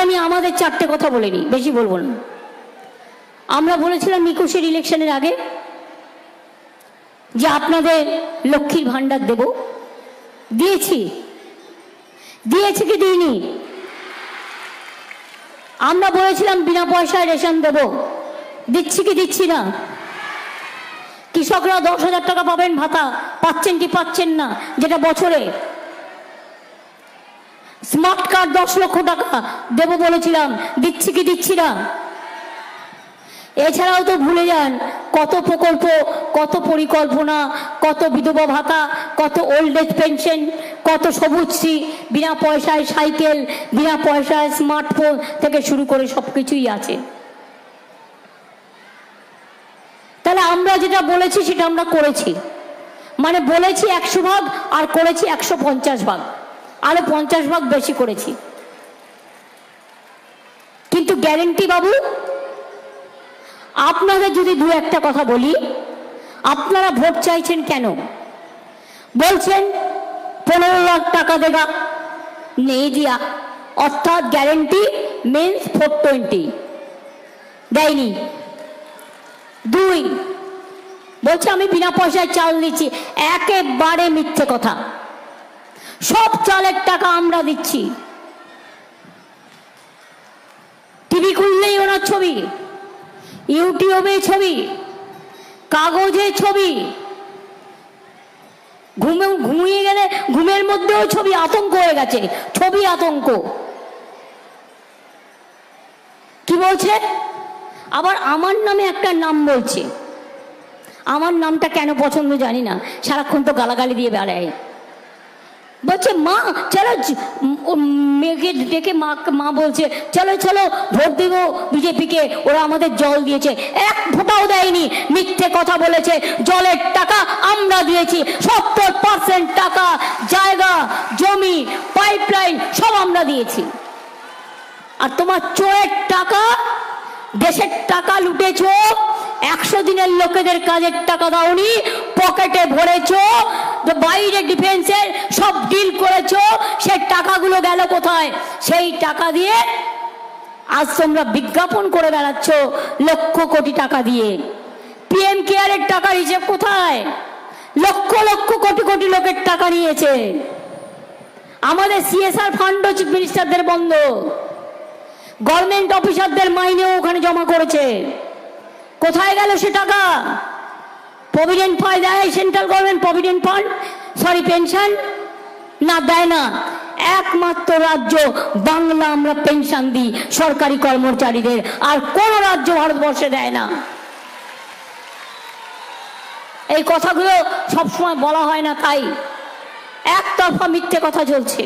আমি আমাদের চারটে কথা বলে নিই, বেশি বলবো না। আমরা বলেছিলাম 21-এর ইলেকশনের আগে যে আপনাদের লক্ষ্মীর ভান্ডার দেব, দিয়েছি কি দিইনি? আমরা বলেছিলাম বিনা পয়সায় রেশন দেব, দিচ্ছি কি দিচ্ছি না? কৃষকরা 10,000 টাকা পাবেন ভাতা, পাচ্ছেন কি পাচ্ছেন না? যেটা বছরে। স্মার্ট কার্ড 10 লক্ষ টাকা দেব বলেছিলাম, দিচ্ছি কি দিচ্ছি না? এছাড়াও তো ভুলে যান কত প্রকল্প, কত পরিকল্পনা, কত বিধবা ভাতা, কত ওল্ড এজ পেনশন, কত সবুজশ্রী, বিনা পয়সায় সাইকেল, বিনা পয়সায় স্মার্টফোন থেকে শুরু করে সবকিছুই আছে। তাহলে আমরা যেটা বলেছি সেটা আমরা করেছি, মানে বলেছি 100 ভাগ আর করেছি 150 ভাগ, আরো 50 ভাগ বেশি করেছি। কিন্তু গ্যারেন্টি বাবু, আপনাদের যদি দু একটা কথা বলি, আপনারা ভোট চাইছেন কেন? বলছেন 15 লাখ টাকা দেগা, নেই দিয়া, অর্থাৎ গ্যারেন্টি মিন্স 420 দেয়নি। 2, বলছে আমি বিনা পয়সায় চাল দিচ্ছি, একেবারে মিথ্যে কথা। সব চালের টাকা আমরা দিচ্ছি। টিভি খুললেই ওনার ছবি, ইউটিউবে ছবি, কাগজে ছবি, ঘুমিয়ে গেলে ঘুমের মধ্যেও ছবি, আতঙ্ক হয়ে গেছে, ছবি আতঙ্ক। কি বলছে? আবার আমার নামে একটা নাম বলছে। আমার নামটা কেন পছন্দ জানি না, সারাক্ষণ তো গালাগালি দিয়ে বেড়ায়। বলছে মা চলো, মেয়েকে ডেকে মা বলছে চলো চলো ভোট দেব বিজেপিকে, ওরা আমাদের জল দিয়েছে, এক ফোঁটাও দেয়নি, মিথ্যে কথা বলেছে। জলের টাকা আমরা দিয়েছি, 70% টাকা, জায়গা জমি পাইপলাইন সব আমরা দিয়েছি। আর তোমার চোরের টাকা, দেশের টাকা লুটেছ, 100 দিনের লোকেদের কাজের টাকা দাওনি, পকেটে ভরেছ, বাইরে ডিফেন্সের সব ডিল করেছ, সেই টাকাগুলো গেল কোথায়? সেই টাকা দিয়ে আজ তোমরা বিজ্ঞাপন করে বেড়াচ্ছ লক্ষ কোটি টাকা দিয়ে। পিএম কেয়ারের টাকার হিসেব কোথায়? লক্ষ লক্ষ কোটি কোটি লোকের টাকা নিয়েছে। আমাদের সিএসআর ফান্ডও চিফ মিনিস্টারদের বন্ধ, গভর্নমেন্ট অফিসারদের মাইনেও ওখানে জমা করেছে। কোথায় গেল সে টাকা? প্রভিডেন্ট ফান্ড দেয় central government, provident fund, sorry pension না, দেয় না। একমাত্র রাজ্য বাংলা আমরা পেনশন দিই সরকারি কর্মচারীদের, আর কোন রাজ্য ভারতবর্ষে দেয় না। এই কথাগুলো সবসময় বলা হয় না, তাই একতরফা মিথ্যে কথা চলছে।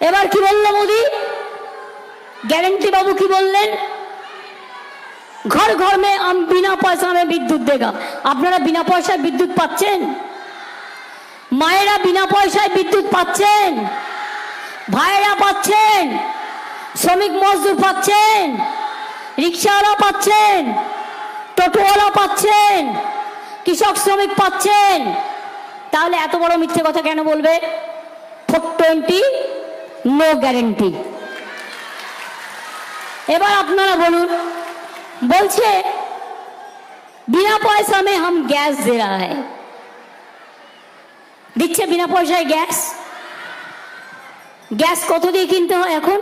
এবার কি বললো মোদি? গ্যারেন্টি বাবু কি বললেন? घर घर में हम बिना पैसा में विद्युत देगा। আপনারা বিনা পয়সায় বিদ্যুৎ পাচ্ছেন? মায়েরা বিনা পয়সায় বিদ্যুৎ পাচ্ছেন? ভাইয়েরা পাচ্ছেন? শ্রমিক মজদুর পাচ্ছেন? রিক্সাওয়ালা পাচ্ছেন? টোটোওয়ালা পাচ্ছেন? কৃষক শ্রমিক পাচ্ছেন? তাহলে এত বড় মিথ্যে কথা কেন বলবে? 420 নো গ্যারেন্টি। এবার আপনারা বলুন, बोलছে बिना पैसा में हम गैस दे रहा है, দিচ্ছে বিনা পয়সায় গ্যাস। গ্যাস কত দিয়ে কিনতে হয় এখন?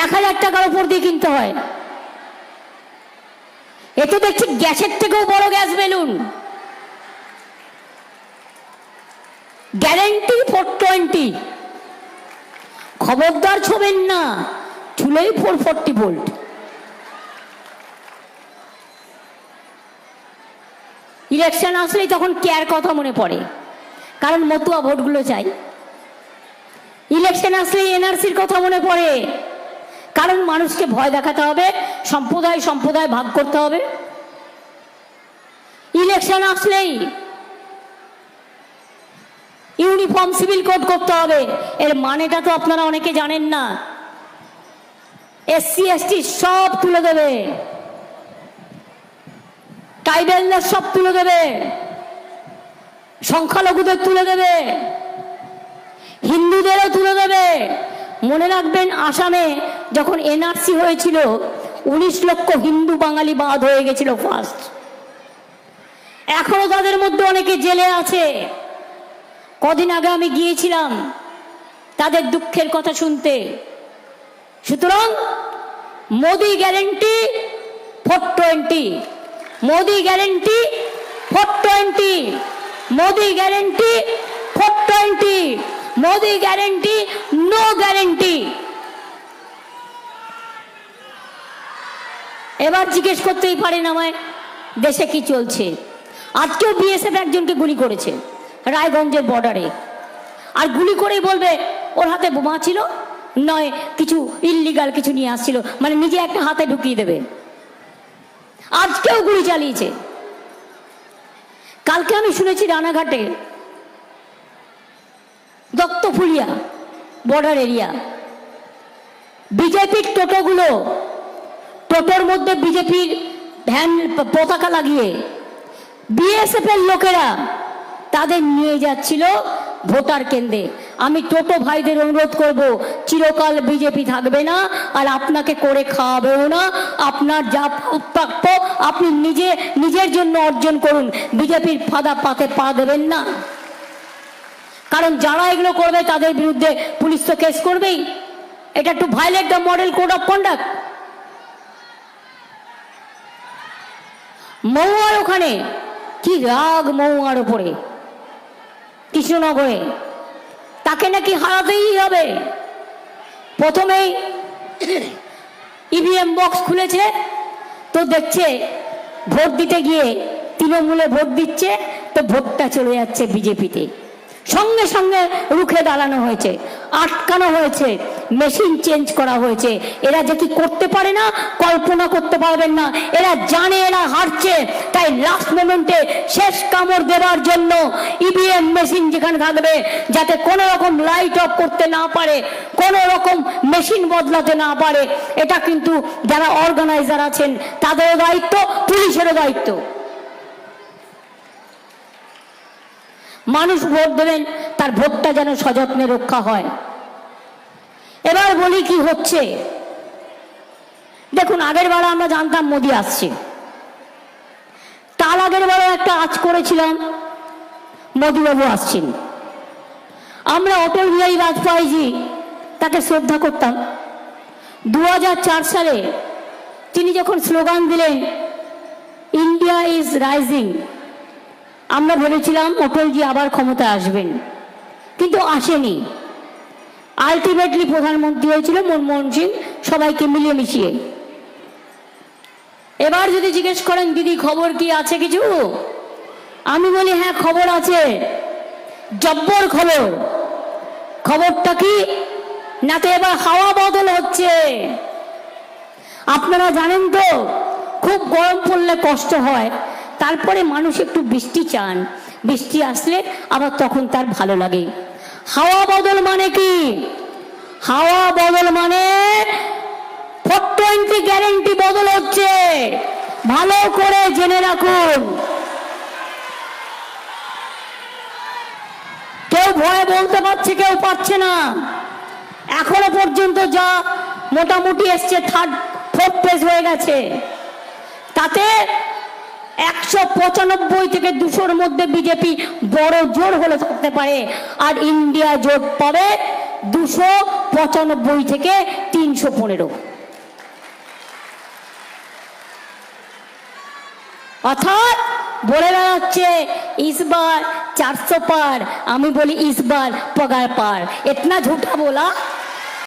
1000 টাকার উপর দিয়ে কিনতে হয়। এ তো দেখছি গ্যাসের থেকেও বড় গ্যাস বেলুন। গ্যারেন্টি 420। খবরদার ছোবেন না, চুলেই 440 ভোল্ট। ইলেকশন আসলেই তখন কেয়ার কথা মনে পড়ে, কারণ মতুয়া ভোটগুলো চাই। ইলেকশন আসলেই এনআরসির কথা মনে পড়ে, কারণ মানুষকে ভয় দেখাতে হবে, সম্প্রদায় সম্প্রদায় ভাগ করতে হবে। ইলেকশন আসলেই ইউনিফর্ম সিভিল কোড করতে হবে। এর মানেটা তো আপনারা অনেকে জানেন না। এসসি এসটি সব তুলে দেবে, ট্রাইবেলদের সব তুলে দেবে, সংখ্যালঘুদের তুলে দেবে, হিন্দুদেরও তুলে দেবে। মনে রাখবেন, আসামে যখন এনআরসি হয়েছিল 19 লক্ষ হিন্দু বাঙালি বাদ হয়ে গেছিল ফার্স্ট। এখনো তাদের মধ্যে অনেকে জেলে আছে। কদিন আগে আমি গিয়েছিলাম তাদের দুঃখের কথা শুনতে। সুতরাং Modi guarantee 420, Modi guarantee 420, Modi guarantee 420, Modi guarantee no guarantee. এবার জিজ্ঞেস করতেই পারেন আমায় দেশে কি চলছে। আজকেও বিএসএফ একজনকে গুলি করেছে রায়গঞ্জের বর্ডারে, আর গুলি করেই বলবে ওর হাতে বোমা ছিল, নয় কিছু ইল্লিগাল কিছু নিয়ে আসছিল, মানে নিজে একটা হাতে ঢুকিয়ে দেবে। আজকেও গুলি চালিয়েছে। কালকে আমি শুনেছি রানাঘাটে দত্তফুলিয়া বর্ডার এরিয়া বিজেপির টোটোগুলো, টোটোর মধ্যে বিজেপির ভ্যান পতাকা লাগিয়ে বিএসএফ এর লোকেরা তাদের নিয়ে যাচ্ছিল ভোটার কেন্দ্রে। আমি টোটো ভাইদের অনুরোধ করব, চিরকাল বিজেপি থাকবে না, আর আপনাকে করে খাওয়াবেও না। আপনার যা প্রাপ্য আপনি নিজের জন্য অর্জন করুন, বিজেপির ফাঁদা পাতে পা দেবেন না। কারণ যারা এগুলো করবে তাদের বিরুদ্ধে পুলিশ তো কেস করবেই। এটা to violate the model code of conduct. মৌয়ার ওখানে কি রাগ মৌয়ার ওপরে, কৃষ্ণনগরে, তাকে নাকি হারাতেই হবে। প্রথমেই ইভিএম বক্স খুলেছে তো দেখছে ভোট দিতে গিয়ে তৃণমূলে ভোট দিচ্ছে, তো ভোটটা চলে যাচ্ছে বিজেপিতে। সঙ্গে সঙ্গে রুখে দাঁড়ানো হয়েছে, আটকানো হয়েছে, মেশিন চেঞ্জ করা হয়েছে। এরা যে কি করতে পারে না কল্পনা করতে পারবেন না। এরা জানে এরা হারছে, তাই লাস্ট মোমেন্টে শেষ কামড় দেওয়ার জন্য ইভিএম মেশিন যেখানে থাকবে যাতে কোনো রকম লাইট অফ করতে না পারে, কোনো রকম মেশিন বদলাতে না পারে, এটা কিন্তু যারা অর্গানাইজার আছেন তাদেরও দায়িত্ব, পুলিশেরও দায়িত্ব। মানুষ ভোট দেবেন, তার ভোটটা যেন সযত্নে রক্ষা হয়। এবার বলি কি হচ্ছে। দেখুন, আগের বার আমরা জানতাম মোদি আসছে, তার আগের বারও একটা আজ করেছিলাম মোদিবাবু আসছেন। আমরা অটল বিহারী বাজপেয়ীজি তাকে শ্রদ্ধা করতাম। 2004 সালে তিনি যখন স্লোগান দিলেন ইন্ডিয়া ইজ রাইজিং, আমরা ভেবেছিলাম অটলজি আবার ক্ষমতায় আসবেন, কিন্তু আসেনি। আলটিমেটলি প্রধানমন্ত্রী হয়েছিল মনমোহন সিং, সবাইকে মিলিয়ে মিশিয়ে। এবার যদি জিজ্ঞেস করেন দিদি খবর কি আছে কিছু, আমি বলি হ্যাঁ খবর আছে, জব্বর খবর। খবরটা কি না, তো এবার হাওয়া বদল হচ্ছে। আপনারা জানেন তো, খুব গরম পড়লে কষ্ট হয়, তারপরে মানুষ একটু বৃষ্টি চান, বৃষ্টি আসলে আবার তখন তার ভালো লাগে। হাওয়া বদল মানে কি? হাওয়া বদল মানে 420 গ্যারেন্টি বদল হচ্ছে, ভালো করে জেনে রাখুন। কেউ ভয়ে বলতে পারছে, কেউ পারছে না। এখনো পর্যন্ত যা মোটামুটি এসছে, 4th পেজ হয়ে গেছে, তাতে 195 থেকে 200-র মধ্যে বিজেপি বড় জোর হলে থাকতে পারে, আর ইন্ডিয়া জোট পাবে 295 থেকে 315। অর্থাৎ বলে বেড়াচ্ছে ইসবার 400 পার, আমি বলি ইসবার পগার পার। इतना झूठा बोला